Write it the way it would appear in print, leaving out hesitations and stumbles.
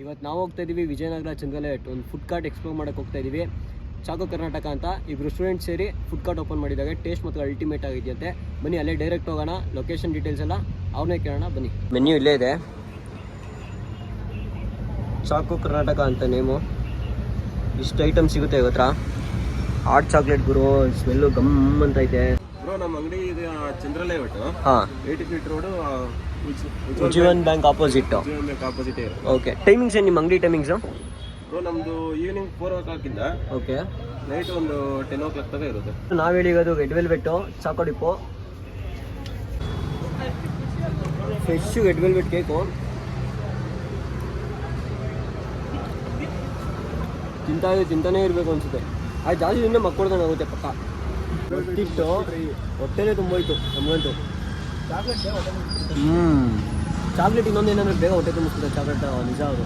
ಇವತ್ತು ನಾವು ಹೋಗ್ತಾ ಇದೀವಿ ವಿಜಯನಗರ ಚಂದ್ರಲೇಟ್ ಒಂದು ಫುಡ್ ಕಾರ್ಟ್ ಎಕ್ಸ್ಪ್ಲೋರ್ ಮಾಡೋಕೆ ಹೋಗ್ತಾ ಇದೀವಿ. ಚಾಕೋ ಕರ್ನಾಟಕ ಅಂತ ಇಬ್ಬರು ಸ್ಟೂಡೆಂಟ್ಸ್ ಸೇರಿ ಫುಡ್ ಕಾರ್ಟ್ ಓಪನ್ ಮಾಡಿದಾಗ ಟೇಸ್ಟ್ ಮತ್ತು ಅಲ್ಟಿಮೇಟ್ ಆಗಿದೆಯಂತೆ. ಬನ್ನಿ ಅಲ್ಲೇ ಡೈರೆಕ್ಟ್ ಹೋಗೋಣ. ಲೊಕೇಶನ್ ಡೀಟೇಲ್ಸ್ ಎಲ್ಲ ಅವ್ರನ್ನೇ ಕೇಳೋಣ ಬನ್ನಿ. ಮೆನ್ಯೂ ಇಲ್ಲೇ ಇದೆ, ಚಾಕೋ ಕರ್ನಾಟಕ ಅಂತ ನೇಮು. ಇಷ್ಟು ಐಟಮ್ ಸಿಗುತ್ತೆ ಇವತ್ರ. ಹಾಟ್ ಚಾಕ್ಲೇಟ್ ಗುರು, ಸ್ಮೆಲ್ಲು ಗಮ್ ಅಂತ ಐತೆ ಬ್ರೋ. ನಮ್ಮ ಅಂಗಡಿ ಇದೆ ಚಂದ್ರಲೇಟ್. ಹಾಂ, 80 feet road, Ujjivan bank opposite. Opposite. Okay, timings ಏನು ನಿಮ್ಮ ಅಂಗಡಿ ಟೈಮಿಂಗ್ಸು? ಬ್ರೋ ನಮ್ಮದು ಈವ್ನಿಂಗ್ 4 o'clock ಇಂದ ಓಕೆ, ನೈಟ್ ಒಂದು 10 o'clock ತನಕ ಇರುತ್ತೆ. ನಾವು ಹೇಳಿಗೋದು red velvet, choco dip, fresh red velvet cake. ತಿಂತಾನೇ ಇರಬೇಕು ಅನ್ಸುತ್ತೆ. ಅದು ಜಾಸ್ತಿ ತಿಂದರೆ ಮಕ್ಕಳ್ದಂಗೆ ಆಗುತ್ತೆ ಪಕ್ಕ. ಗೊತ್ತಿತ್ತು, ಹೊಟ್ಟೆನೇ ತುಂಬೋಯ್ತು ನಮಗಂತೂ. ಚಾಕ್ಲೇಟ್ ಇನ್ನೊಂದು ಏನಂದ್ರೆ ಬೇಗ ಹೊಟ್ಟೆ ತುಂಬಿಸ್ತದೆ ಚಾಕ್ಲೇಟ್, ನಿಜ ಅದು.